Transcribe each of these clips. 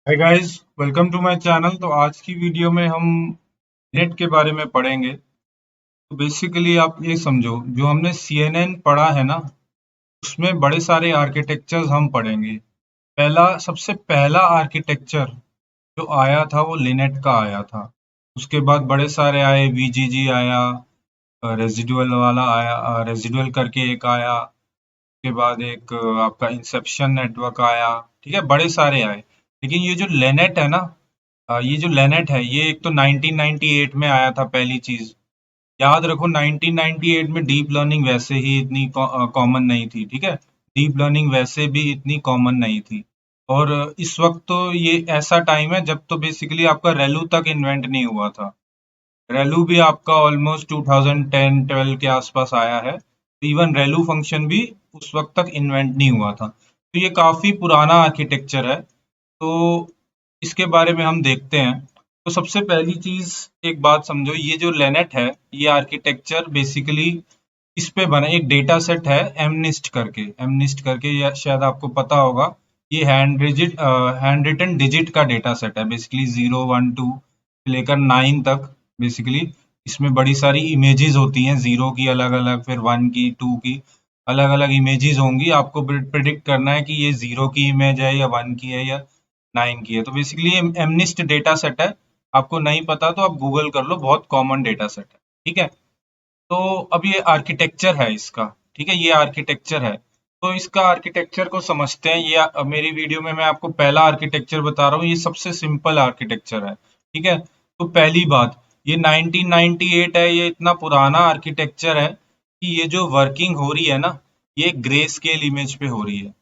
Hi guys, welcome to my channel. तो आज की वीडियो में हम नेट के बारे में पढ़ेंगे। तो बेसिकली आप ये समझो, जो हमने CNN पढ़ा है ना, उसमें बड़े सारे आर्किटेक्चर्स हम पढ़ेंगे। सबसे पहला आर्किटेक्चर जो आया था वो लिनेट का आया था। उसके बाद बड़े सारे आए, VGG आया, रेजिडुअल वाला आया, रेजिडुअल करके एक आया। उसके बाद एक आपका इंसेप्शन नेटवर्क आया। ठीक है, बड़े सारे आए। लेकिन ये जो लेनेट है ना, ये जो लेनेट है, ये एक तो 1998 में आया था पहली चीज। याद रखो, 1998 में डीप लर्निंग वैसे ही इतनी कॉमन नहीं थी। ठीक है, डीप लर्निंग वैसे भी इतनी कॉमन नहीं थी। और इस वक्त तो ये ऐसा टाइम है जब तो बेसिकली आपका रेलू तक इन्वेंट नहीं हुआ था। रेलू भी आपका ऑलमोस्ट 2010-12 के आसपास आया है। इवन रेलू फंक्शन भी उस वक्त तक इन्वेंट नहीं हुआ था। तो ये काफी पुराना आर्किटेक्चर है। तो इसके बारे में हम देखते हैं। तो सबसे पहली चीज, एक बात समझो, ये जो लेनेट है, ये आर्किटेक्चर बेसिकली इस पे बना एक डेटा सेट है, एमनिस्ट करके या शायद आपको पता होगा। ये हैंड रिटन डिजिट का डेटा सेट है, बेसिकली 0 1 2 लेकर 9 तक। बेसिकली इसमें बड़ी सारी इमेजेस होती हैं, जीरो की अलग अलग, फिर वन की, टू की, अलग अलग इमेजेस होंगी। आपको प्रिडिक्ट करना है कि ये जीरो की इमेज है या वन की है या 9 की है। तो बेसिकली ये एमनिस्ट डेटा सेट है। आपको नहीं पता तो आप गूगल कर लो, बहुत कॉमन डेटा सेट है। ठीक है, तो अब ये आर्किटेक्चर है इसका। ठीक है, ये आर्किटेक्चर है। तो इसका आर्किटेक्चर को समझते हैं। ये मेरी वीडियो में मैं आपको पहला आर्किटेक्चर बता रहा हूँ, ये सबसे सिंपल आर्किटेक्चर है। ठीक है, तो पहली बात, ये 1998 है, ये इतना पुराना आर्किटेक्चर है कि ये जो वर्किंग हो रही है ना, ये ग्रे स्केल इमेज पे हो रही है।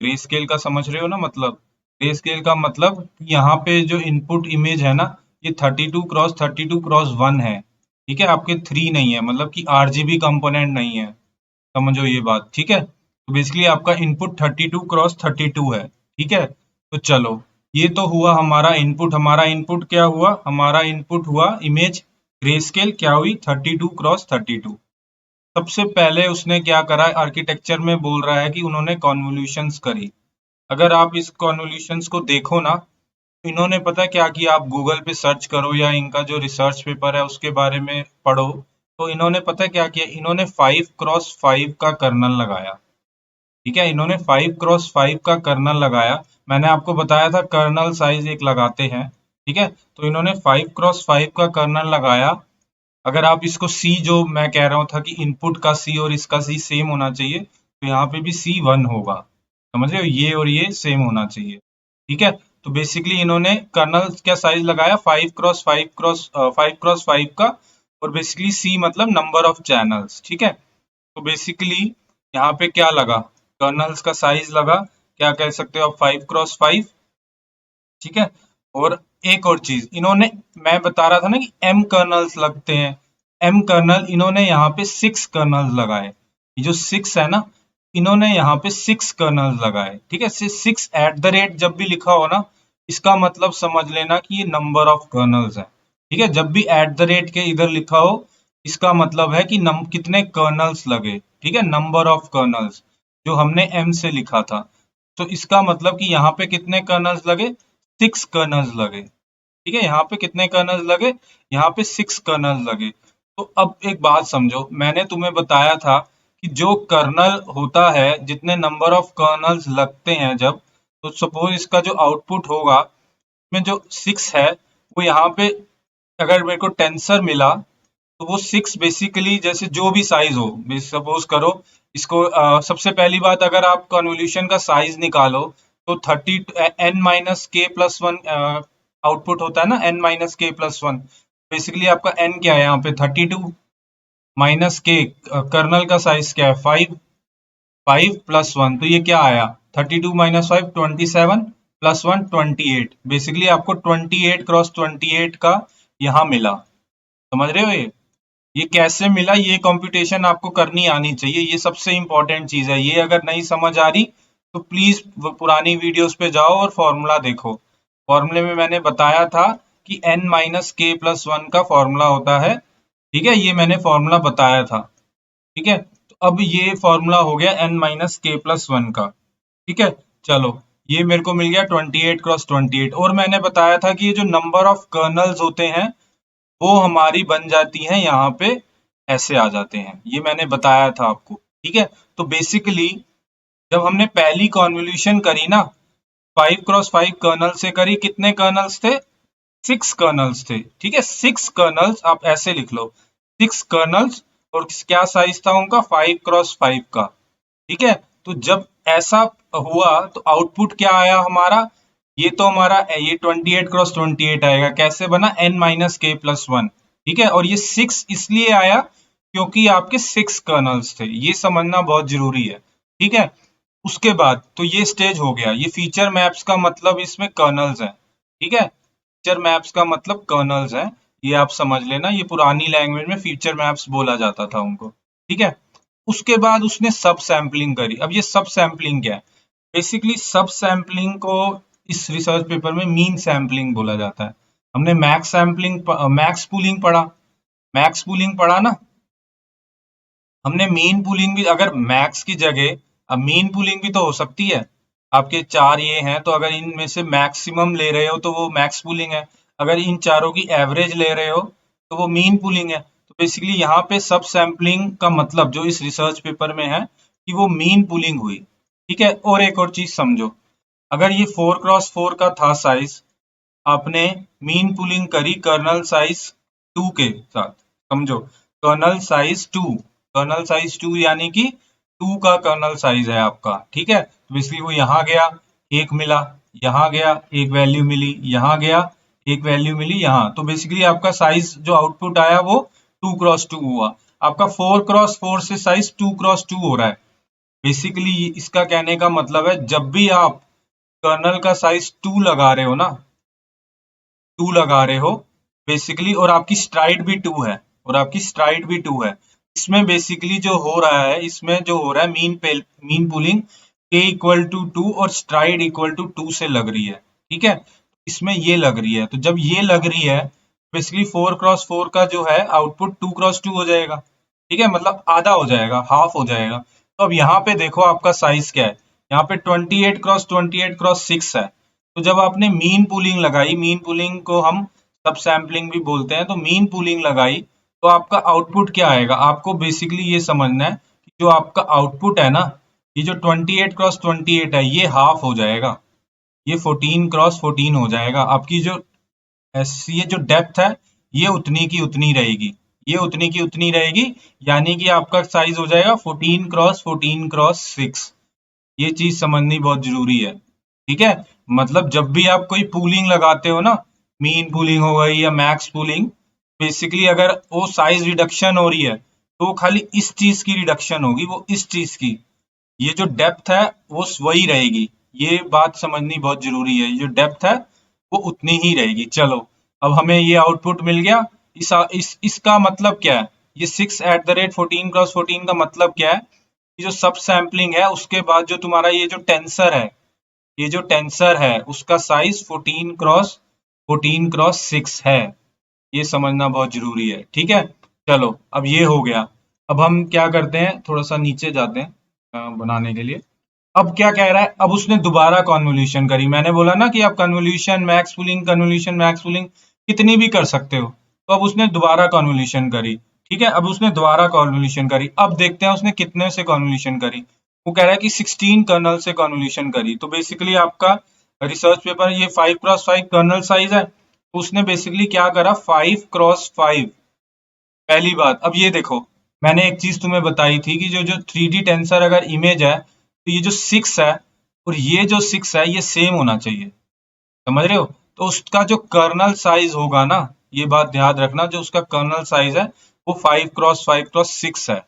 ग्रे स्केल का समझ रहे हो ना मतलब? ग्रे स्केल का मतलब यहाँ पे जो इनपुट इमेज है ना, ये 32x32x1 है। ठीक है, आपके 3 नहीं है, मतलब कि RGB कंपोनेंट नहीं है। समझो ये बात। ठीक है, तो बेसिकली आपका इनपुट 32x32 है। ठीक है, तो चलो, ये तो हुआ हमारा इनपुट। हमारा इनपुट क्या हुआ? हमारा इनपुट हुआ इमेज। ग्रे स्केल क्या हुई? 32x32। सबसे पहले उसने क्या करा, आर्किटेक्चर में बोल रहा है कि उन्होंने कॉन्वोल्यूशंस करी। अगर आप इस कॉन्वोल्यूशंस को देखो ना, तो इन्होंने पता क्या किया, आप गूगल पे सर्च करो या इनका जो रिसर्च पेपर है उसके बारे में पढ़ो। तो इन्होंने पता क्या किया, इन्होंने 5x5 का कर्नल लगाया। ठीक है, इन्होंने 5x5 का कर्नल लगाया। मैंने आपको बताया था कर्नल साइज एक लगाते हैं। ठीक है, तो इन्होंने 5x5 का कर्नल लगाया। अगर आप इसको सी, जो मैं कह रहा हूँ था कि इनपुट का सी और इसका सी सेम होना चाहिए, तो यहाँ पे भी C1 होगा। समझ रहे हो, ये और ये सेम होना चाहिए। ठीक है, तो बेसिकली इन्होंने कर्नल का साइज लगाया 5x5 का। और बेसिकली सी मतलब नंबर ऑफ चैनल्स। ठीक है, तो बेसिकली यहाँ पे क्या लगा, कर्नल्स का साइज लगा, क्या कह सकते हो आप, 5x5। ठीक है, और एक और चीज इन्होंने, मैं बता रहा था ना कि एम कर्नल्स लगते हैं। एम कर्नल इन्होंने यहाँ पे 6 कर्नल्स लगाए। ये जो 6 है ना, इन्होंने यहाँ पे 6 कर्नल्स लगाए। ठीक है, 6 @ जब भी लिखा हो ना, इसका मतलब समझ लेना कि ये नंबर ऑफ कर्नल्स है। ठीक है, जब भी @ के इधर लिखा हो, इसका मतलब है कि कितने कर्नल्स लगे। ठीक है, नंबर ऑफ कर्नल्स, जो हमने एम से लिखा था। तो इसका मतलब कि यहाँ पे कितने कर्नल्स लगे? 6 कर्नल्स लगे। ठीक है, यहाँ पे कितने कर्नल्स लगे? यहाँ पे 6 कर्नल्स लगे। तो अब एक बात समझो, मैंने तुम्हें बताया था कि जो कर्नल होता है, जितने नंबर ऑफ कर्नल्स लगते हैं जब, तो सपोज इसका जो आउटपुट होगा, में जो 6 है, वो यहाँ पे अगर मेरे को टेंसर मिला, तो वो 6 बेसिकली जैसे जो भी साइज हो, सपोज करो इसको, सबसे पहली बात, अगर आप कन्वोल्यूशन का साइज निकालो, तो 30 n - k+1 आउटपुट होता है ना, n - k+1। बेसिकली आपका n क्या है यहाँ पे? 32 - k। कर्नल का साइज क्या है? 5। 5+1, तो ये क्या आया? 32 - 5 27, +1 28। बेसिकली आपको 28x28 का यहाँ मिला। समझ रहे हो ये कैसे मिला? ये कंप्यूटेशन आपको करनी आनी चाहिए, ये सबसे इंपॉर्टेंट चीज है। ये अगर नहीं समझ आ रही, तो प्लीज पुरानी वीडियोस पे जाओ और फॉर्मूला देखो। फॉर्मूले में मैंने बताया था कि n - k+1 का फॉर्मूला होता है। ठीक है, ये मैंने फॉर्मूला बताया था। ठीक है, तो अब ये फॉर्मूला हो गया n - k+1 का। ठीक है, चलो, ये मेरे को मिल गया 28 क्रॉस 28। और मैंने बताया था कि ये जो नंबर ऑफ कर्नल्स होते हैं वो हमारी बन जाती हैं यहाँ पे, ऐसे आ जाते हैं, ये मैंने बताया था आपको। ठीक है, तो बेसिकली जब हमने पहली कॉन्वोल्यूशन करी ना 5 क्रॉस 5 कर्नल से करी, कितने कर्नल्स थे? 6 कर्नल्स थे। ठीक है, 6 कर्नल्स आप ऐसे लिख लो, 6 कर्नल्स। और क्या साइज था उनका? 5 क्रॉस 5 का। ठीक है, तो जब ऐसा हुआ तो आउटपुट क्या आया हमारा? ये तो हमारा ये 28 क्रॉस 28 आएगा। कैसे बना? n-k+1। ठीक है, और ये 6 इसलिए आया क्योंकि आपके 6 कर्नल्स थे, ये समझना बहुत जरूरी है। ठीक है, उसके बाद तो ये स्टेज हो गया, ये फीचर मैप्स का मतलब इसमें कर्नल्स है। ठीक है, फीचर मैप्स का मतलब कर्नल्स है, ये आप समझ लेना। ये पुरानी लैंग्वेज में फीचर मैप्स बोला जाता था उनको। ठीक है, उसके बाद उसने सब सैंपलिंग करी। अब ये सब सैंपलिंग क्या है? बेसिकली सब सैंपलिंग को इस रिसर्च पेपर में मीन सैंपलिंग बोला जाता है। हमने मैक्स सैंपलिंग, मैक्स पूलिंग पढ़ा, मैक्स पूलिंग पढ़ा ना हमने। मीन पूलिंग भी, अगर मैक्स की जगह अब मीन पूलिंग भी तो हो सकती है। आपके चार ये हैं, तो अगर इनमें से मैक्सिमम ले रहे हो तो वो मैक्स पूलिंग है। अगर इन चारों की एवरेज ले रहे हो तो वो मीन पूलिंग है। तो बेसिकली यहाँ पे सब सैंपलिंग का मतलब जो इस रिसर्च पेपर में है कि वो मीन पूलिंग हुई। ठीक है, और एक और चीज समझो, अगर ये 4 क्रॉस 4 का था साइज, आपने मीन पुलिंग करी कर्नल साइज 2 के साथ। समझो, कर्नल साइज 2, कर्नल साइज 2 यानी कि 2 का कर्नल साइज है आपका। ठीक है, तो इसलिए वो यहाँ गया, एक मिला, यहाँ गया, एक वैल्यू मिली, यहाँ गया, एक वैल्यू मिली, यहाँ। तो बेसिकली आपका साइज जो आउटपुट आया वो 2 क्रॉस 2 हुआ। आपका 4 क्रॉस 4 से साइज 2 क्रॉस 2 हो रहा है। बेसिकली इसका कहने का मतलब है जब भी आप कर्नल का साइज 2 लगा रहे हो ना, 2 लगा रहे हो बेसिकली, और आपकी स्ट्राइड भी 2 है, और आपकी स्ट्राइड भी 2 है, इसमें बेसिकली जो हो रहा है, इसमें जो हो रहा है mean pulling k equal to 2 और स्ट्राइड इक्वल टू 2 से लग रही है। ठीक है, इसमें ये लग रही है, तो जब ये लग रही है बेसिकली 4 क्रॉस 4 का जो है आउटपुट 2 क्रॉस 2 हो जाएगा। ठीक है, मतलब आधा हो जाएगा, हाफ हो जाएगा। तो अब यहाँ पे देखो आपका साइज क्या है, यहाँ पे 28 क्रॉस 28 क्रॉस 6 है। तो जब आपने मीन पूलिंग लगाई, मीन पूलिंग को हम सब सैम्पलिंग भी बोलते हैं, तो मीन पूलिंग लगाई तो आपका आउटपुट क्या आएगा? आपको बेसिकली ये समझना है कि जो आपका आउटपुट है ना, ये जो 28 क्रॉस 28 है ये हाफ हो जाएगा, ये 14 क्रॉस 14 हो जाएगा। आपकी जो ये जो डेप्थ है ये उतनी की उतनी रहेगी, ये उतनी की उतनी रहेगी, यानी कि आपका साइज हो जाएगा 14 क्रॉस 14 क्रॉस 6। ये चीज समझनी बहुत जरूरी है। ठीक है, मतलब जब भी आप कोई पूलिंग लगाते हो ना, मीन पूलिंग हो गई या मैक्स पूलिंग, बेसिकली अगर वो साइज रिडक्शन हो रही है तो वो खाली इस चीज की रिडक्शन होगी, वो इस चीज की। ये जो डेप्थ है वो वही रहेगी, ये बात समझनी बहुत जरूरी है। ये जो डेप्थ है वो उतनी ही रहेगी। चलो, अब हमें ये आउटपुट मिल गया। इसका मतलब क्या है? ये 6 @ 14 क्रॉस 14 का मतलब क्या है? ये जो सब सैम्पलिंग है उसके बाद जो तुम्हारा ये जो टेंसर है, ये जो टेंसर है उसका साइज 14 क्रॉस 14 क्रॉस 6 है। ये समझना बहुत जरूरी है। ठीक है, चलो अब ये हो गया। अब हम क्या करते हैं, थोड़ा सा नीचे जाते हैं बनाने के लिए। अब क्या कह रहा है? अब उसने दोबारा कन्वोल्यूशन करी। मैंने बोला ना कि आप कन्वोल्यूशन मैक्स पूलिंग कितनी भी कर सकते हो। तो अब उसने दोबारा कन्वोल्यूशन करी। ठीक है, अब उसने दोबारा कन्वोल्यूशन करी। अब देखते हैं उसने कितने से कन्वोल्यूशन करी। वो कह रहा है कि 16 कर्नल से कन्वोल्यूशन करी। तो बेसिकली आपका रिसर्च पेपर ये 5 क्रॉस 5 कर्नल साइज है। उसने बेसिकली क्या करा, 5 क्रॉस 5। पहली बात, अब ये देखो, मैंने एक चीज तुम्हें बताई थी कि जो जो 3D टेंसर अगर इमेज है तो ये जो 6 है और ये जो 6 है ये सेम होना चाहिए। समझ रहे हो? तो उसका जो कर्नल साइज होगा ना, ये बात याद रखना, जो उसका कर्नल साइज है वो 5 क्रॉस 5 क्रॉस 6 है।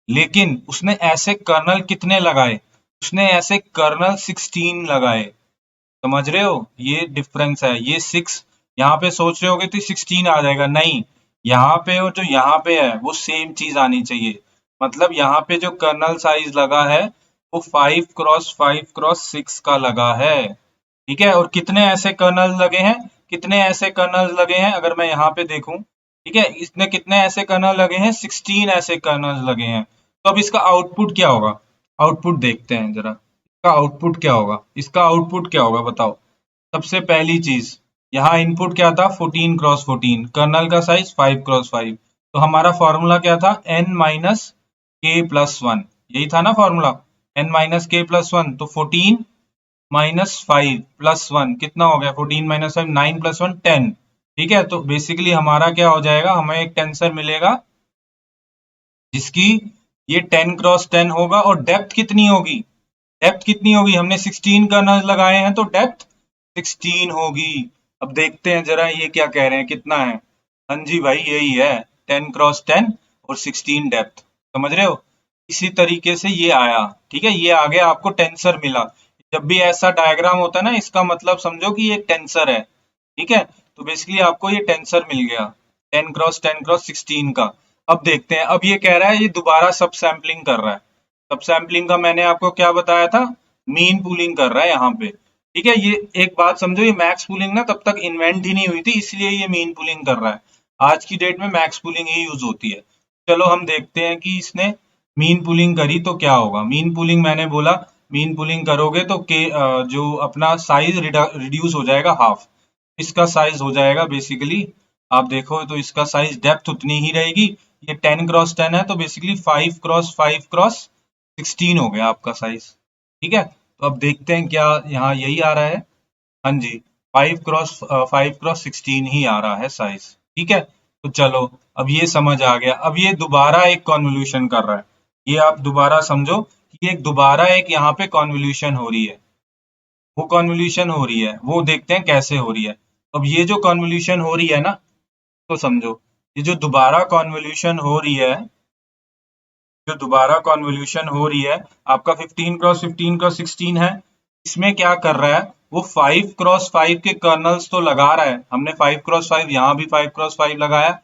लेकिन उसने ऐसे कर्नल कितने लगाए? उसने ऐसे कर्नल 16 लगाए। समझ रहे हो? ये डिफरेंस है। ये 6 यहाँ पे सोच रहे होगे तो 16 आ जाएगा, नहीं। यहाँ पे और जो यहाँ पे है वो सेम चीज आनी चाहिए। मतलब यहाँ पे जो कर्नल साइज लगा है वो 5 क्रॉस 5 क्रॉस 6 का लगा है। ठीक है, और कितने ऐसे कर्नल लगे हैं? कितने ऐसे कर्नल लगे हैं अगर मैं यहाँ पे देखूं? ठीक है, इसने कितने ऐसे कर्नल लगे हैं? 16 ऐसे कर्नल लगे हैं। तो अब इसका आउटपुट क्या होगा? आउटपुट देखते हैं जरा। इसका आउटपुट क्या होगा, इसका आउटपुट क्या होगा बताओ। सबसे पहली चीज, यहाँ इनपुट क्या था 14 क्रॉस 14, कर्नल का साइज 5 क्रॉस 5, तो हमारा फॉर्मूला क्या था n माइनस के प्लस वन, यही था ना फॉर्मूला, n माइनस के प्लस वन, तो 14 माइनस 5 प्लस वन कितना हो गया, 14 माइनस 5 9 प्लस वन 10। ठीक है, तो बेसिकली हमारा क्या हो जाएगा, हमें एक टेंसर मिलेगा जिसकी ये 10 क्रॉस 10 होगा, और डेप्थ कितनी होगी, डेप्थ कितनी होगी, हमने 16 कर्नल्स लगाए हैं तो डेप्थ 16 होगी। अब देखते हैं जरा ये क्या कह रहे हैं, कितना है। हाँ जी भाई यही है, 10 क्रॉस 10 और 16 डेप्थ, समझ रहे हो। इसी तरीके से ये आया, ठीक है, ये आगे आपको टेंसर मिला। जब भी ऐसा डायग्राम होता है ना, इसका मतलब समझो कि ये टेंसर है, ठीक है। तो बेसिकली आपको ये टेंसर मिल गया 10 क्रॉस 16 का। अब देखते हैं, अब ये कह रहा है ये दोबारा सब सैम्पलिंग कर रहा है। सब सैम्पलिंग का मैंने आपको क्या बताया था, मीन पूलिंग कर रहा है यहाँ पे, ठीक है। ये एक बात समझो, ये मैक्स पूलिंग ना तब तक इन्वेंट ही नहीं हुई थी, इसलिए ये मीन पूलिंग कर रहा है। आज की डेट में मैक्स पूलिंग ही यूज होती है। चलो हम देखते हैं कि इसने मीन पूलिंग करी तो क्या होगा। मीन पूलिंग मैंने बोला, मीन पूलिंग करोगे तो जो अपना साइज रिड्यूस हो जाएगा हाफ, इसका साइज हो जाएगा बेसिकली, आप देखो तो इसका साइज डेप्थ उतनी ही रहेगी। ये 10 क्रॉस 10 है, तो बेसिकली 5 क्रॉस 5 क्रॉस 16 हो गया आपका साइज, ठीक है। तो अब देखते हैं क्या यहाँ यही आ रहा है, हाँ जी, 5 क्रॉस 16 ही आ रहा है साइज, ठीक है। तो चलो अब ये समझ आ गया। अब ये दोबारा एक कॉन्वोल्यूशन कर रहा है, ये आप दोबारा समझो कि एक दोबारा एक यहाँ पे कॉन्वोल्यूशन हो रही है, वो कॉन्वोल्यूशन हो रही है, वो देखते हैं कैसे हो रही है। अब ये जो कॉन्वोल्यूशन हो रही है ना, तो समझो ये जो दोबारा कॉन्वोल्यूशन हो रही है, जो दोबारा कॉन्वोल्यूशन हो रही है, आपका 15 क्रॉस 16 है, इसमें क्या कर रहा है, वो 5 क्रॉस 5 के कर्नल्स तो लगा रहा है। हमने 5 क्रॉस 5, यहाँ भी 5 क्रॉस 5 लगाया,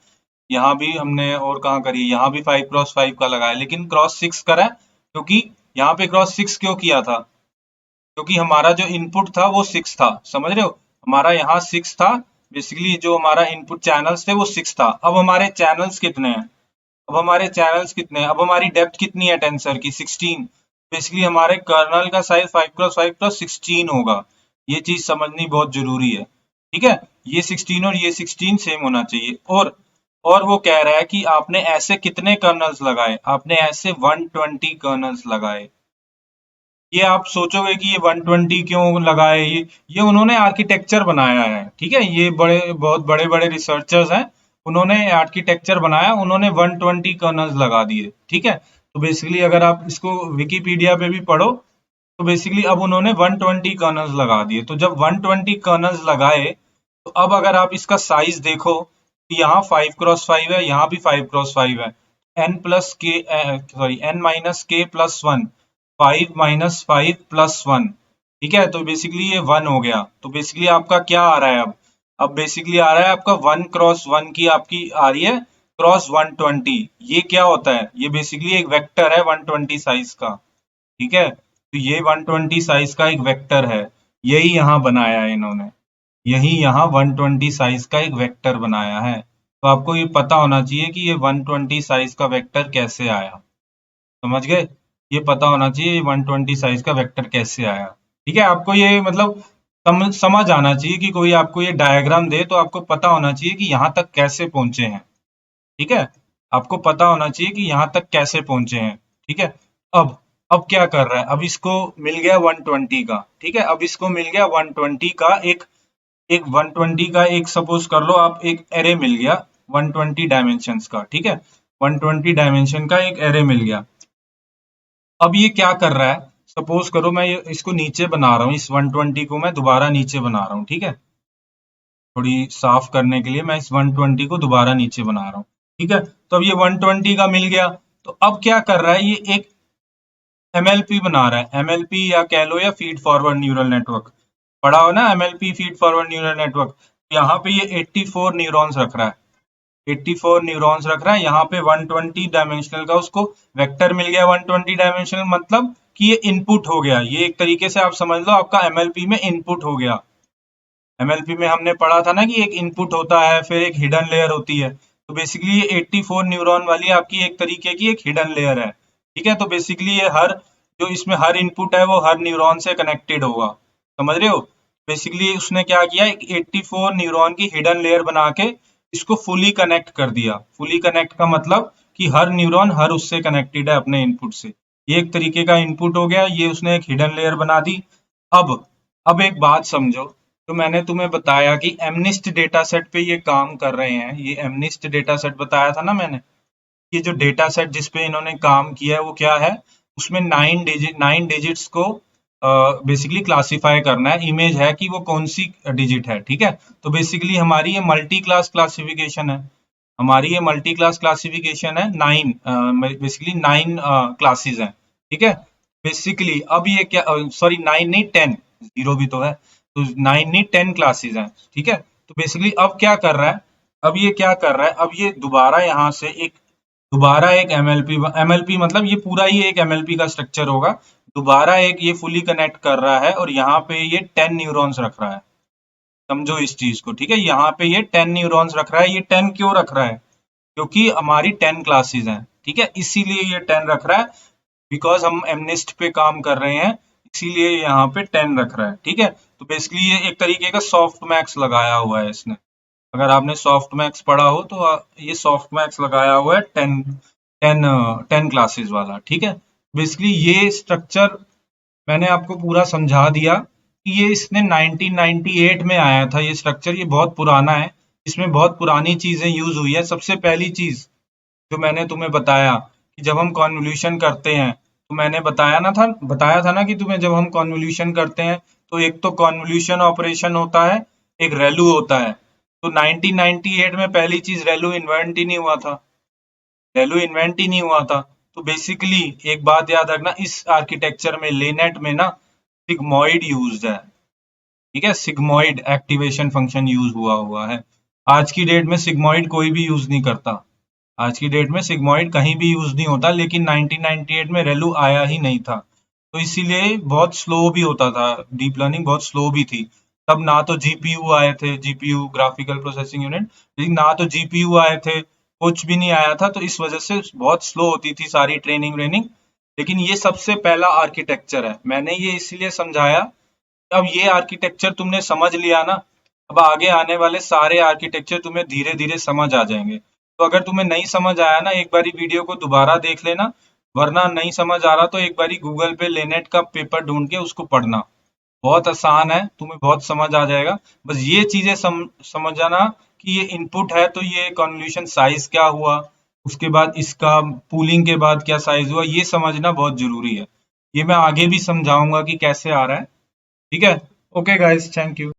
यहाँ भी हमने, और कहाँ करी, यहाँ भी 5 क्रॉस 5 का लगाया, लेकिन क्रॉस 6 करा है, क्योंकि यहाँ पे क्रॉस 6 क्यों किया था, क्योंकि हमारा जो इनपुट था वो 6 था, समझ रहे हो, हमारा यहाँ 6 था, बेसिकली जो हमारा इनपुट चैनल्स थे वो 6 था। अब हमारे चैनल्स कितने हैं, अब हमारे चैनल्स कितने हैं, अब हमारी डेप्थ कितनी है टेंसर की, 16, बेसिकली हमारे कर्नल का साइज 5 क्रॉस 16 होगा। ये चीज समझनी बहुत जरूरी है, ठीक है। ये 16 और ये 16 सेम होना चाहिए। और वो कह रहा है कि आपने ऐसे कितने कर्नल्स लगाए, आपने ऐसे 120 कर्नल्स लगाए। ये आप सोचोगे कि ये 120 क्यों लगाए, ये उन्होंने आर्किटेक्चर बनाया है, ठीक है, ये बहुत बड़े बड़े रिसर्चर्स हैं, उन्होंने आर्किटेक्चर बनाया, उन्होंने 120 कर्नल्स लगा दिए, ठीक है। तो बेसिकली अगर आप इसको विकिपीडिया पे भी पढ़ो, तो बेसिकली अब उन्होंने 120 कर्नल्स लगा दिए। तो जब 120 कर्नल्स लगाए, तो अब अगर आप इसका साइज देखो, कि यहाँ 5 क्रॉस 5 है, यहाँ भी 5 क्रॉस 5 है, एन माइनस के plus one, 5 minus 5 plus one, ठीक है। तो बेसिकली ये 1 हो गया। तो बेसिकली आपका क्या आ रहा है, अब बेसिकली आ रहा है आपका 1 क्रॉस 1 की आपकी आ रही है क्रॉस 120। ये क्या होता है, ये बेसिकली एक वेक्टर है 120 साइज का, ठीक है। तो ये 120 साइज का एक वेक्टर है, यही यहाँ बनाया है इन्होंने, यही यहाँ 120 साइज का एक वेक्टर बनाया है। तो आपको ये पता होना चाहिए कि ये 120 साइज का वेक्टर कैसे आया, समझ गए, ये पता होना चाहिए 120 साइज का वेक्टर कैसे आया, ठीक है। आपको ये मतलब समझ आना चाहिए कि कोई आपको ये डायग्राम दे तो आपको पता होना चाहिए कि यहाँ तक कैसे पहुंचे हैं, ठीक है। आपको पता होना चाहिए कि यहाँ तक कैसे पहुंचे हैं, ठीक है। अब अब क्या कर रहा है, अब इसको मिल गया 120 का, ठीक है, अब इसको मिल गया 120 का एक एक 120 का एक, सपोज कर लो आप, एक एरे मिल गया 120 डायमेंशंस का, ठीक है, 120 डायमेंशन का एक एरे मिल गया। अब ये क्या कर रहा है, सपोज करो मैं इसको नीचे बना रहा हूँ, इस 120 को मैं दोबारा नीचे बना रहा हूँ, ठीक है, थोड़ी साफ करने के लिए मैं इस 120 को दोबारा नीचे बना रहा हूँ, ठीक है। तो अब ये 120 का मिल गया, तो अब क्या कर रहा है, ये एक एमएलपी बना रहा है, एमएलपी या कह लो या फीड फॉरवर्ड न्यूरल नेटवर्क, पढ़ा हो ना MLP feed forward neural network. यहाँ पे ये 84 न्यूरॉन्स रख रहा है, 84 न्यूरॉन्स रख रहा है, यहाँ पे 120 डायमेंशनल का उसको वेक्टर मिल गया, 120 डायमेंशनल मतलब कि ये इनपुट हो गया, ये एक तरीके से आप समझ लो आपका एमएलपी में इनपुट हो गया। एमएलपी में हमने पढ़ा था ना कि एक इनपुट होता है, फिर एक हिडन लेयर होती है, तो बेसिकली ये 84 न्यूरॉन वाली आपकी एक तरीके की एक हिडन लेयर है, ठीक है। तो बेसिकली ये हर जो इसमें हर इनपुट है वो हर न्यूरॉन से कनेक्टेड होगा, समझ रहे हो। बेसिकली उसने क्या किया, एक 84 न्यूरॉन की हिडन लेयर बना के इसको फुली कनेक्ट कर दिया। फुली कनेक्ट का मतलब कि हर न्यूरॉन हर उससे कनेक्टेड है अपने इनपुट से। ये एक तरीके का इनपुट हो गया, ये उसने एक हिडन लेयर बना दी। अब अब एक बात समझो, तो मैंने तुम्हें बताया कि एमनिस्ट डेटा सेट पे ये काम कर रहे हैं। ये एमनिस्ट डेटा सेट बताया था ना मैंने, ये जो डेटा सेट जिस पे इन्होंने काम किया है वो क्या है, उसमें 9 डिजिट्स को बेसिकली क्लासिफाई करना है। इमेज है कि वो कौन सी डिजिट है, ठीक है। तो बेसिकली हमारी ये मल्टी क्लास क्लासिफिकेशन है। हमारी ये मल्टी क्लास क्लासिफिकेशन है, 9 बेसिकली 9 क्लासेस हैं, ठीक है। बेसिकली अब ये क्या, सॉरी 9 नहीं 10, जीरो भी तो है, तो 9 नहीं 10 क्लासेस हैं, ठीक है। तो बेसिकली अब क्या कर रहा है, अब ये क्या कर रहा है, अब ये दोबारा एक एमएलपी मतलब ये पूरा ही एक एमएलपी का स्ट्रक्चर होगा। दोबारा एक ये फुली कनेक्ट कर रहा है और यहाँ पे ये 10 न्यूरॉन्स रख रहा है। समझो इस चीज को, ठीक है। यहाँ पे ये 10 न्यूरॉन्स रख रहा है। ये 10 क्यों रख रहा है, क्योंकि हमारी 10 क्लासेस हैं, ठीक है, इसीलिए ये 10 रख रहा है। बिकॉज हम एमनिस्ट पे काम कर रहे हैं, इसीलिए यहाँ पे 10 रख रहा है, ठीक है। तो बेसिकली ये एक तरीके का सॉफ्ट मैक्स लगाया हुआ है इसने। अगर आपने सॉफ्ट मैक्स पढ़ा हो तो ये सॉफ्ट मैक्स लगाया हुआ है 10 क्लासेस वाला, ठीक है। बेसिकली ये स्ट्रक्चर मैंने आपको पूरा समझा दिया कि ये इसने 1998 में आया था ये स्ट्रक्चर। ये बहुत पुराना है, इसमें बहुत पुरानी चीजें यूज हुई है। सबसे पहली चीज जो मैंने तुम्हें बताया कि जब हम कॉन्वोल्यूशन करते हैं, तो मैंने बताया था ना कि तुम्हें, जब हम कॉन्वोल्यूशन करते हैं तो एक तो कॉन्वोल्यूशन ऑपरेशन होता है, एक रेलू होता है। तो 1998 में पहली चीज रेलू इन्वेंट ही नहीं हुआ था, रेलू इन्वेंट ही नहीं हुआ था। तो बेसिकली एक बात याद रखना, इस आर्किटेक्चर में लेनेट में ना सिग्मॉइड यूज्ड है, ठीक है। सिग्मॉइड एक्टिवेशन फंक्शन यूज हुआ है। आज की डेट में सिग्मॉइड कोई भी यूज नहीं करता, आज की डेट में सिग्मॉइड कहीं भी यूज नहीं होता, लेकिन 1998 में रेलू आया ही नहीं था। तो इसीलिए बहुत स्लो भी होता था, डीप लर्निंग बहुत स्लो भी थी। तब ना तो जीपीयू आए थे, जीपीयू ग्राफिकल प्रोसेसिंग यूनिट, लेकिन ना तो जीपीयू आए थे, कुछ भी नहीं आया था। तो इस वजह से बहुत स्लो होती थी सारी ट्रेनिंग व्रेनिंग। लेकिन ये सबसे पहला आर्किटेक्चर है, मैंने ये इसलिए समझाया। अब ये आर्किटेक्चर तुमने समझ लिया ना, अब आगे आने वाले सारे आर्किटेक्चर तुम्हें धीरे धीरे समझ आ जाएंगे। तो अगर तुम्हें नहीं समझ आया ना, एक बारी वीडियो को दोबारा देख लेना, वरना नहीं समझ आ रहा तो एक बारी गूगल पे लेनेट का पेपर ढूंढ के उसको पढ़ना। बहुत आसान है, तुम्हें बहुत समझ आ जाएगा। बस ये चीजें समझ आना कि ये इनपुट है तो ये कन्वोल्यूशन साइज क्या हुआ, उसके बाद इसका पूलिंग के बाद क्या साइज हुआ, ये समझना बहुत जरूरी है। ये मैं आगे भी समझाऊंगा कि कैसे आ रहा है, ठीक है। Okay guys, thank you.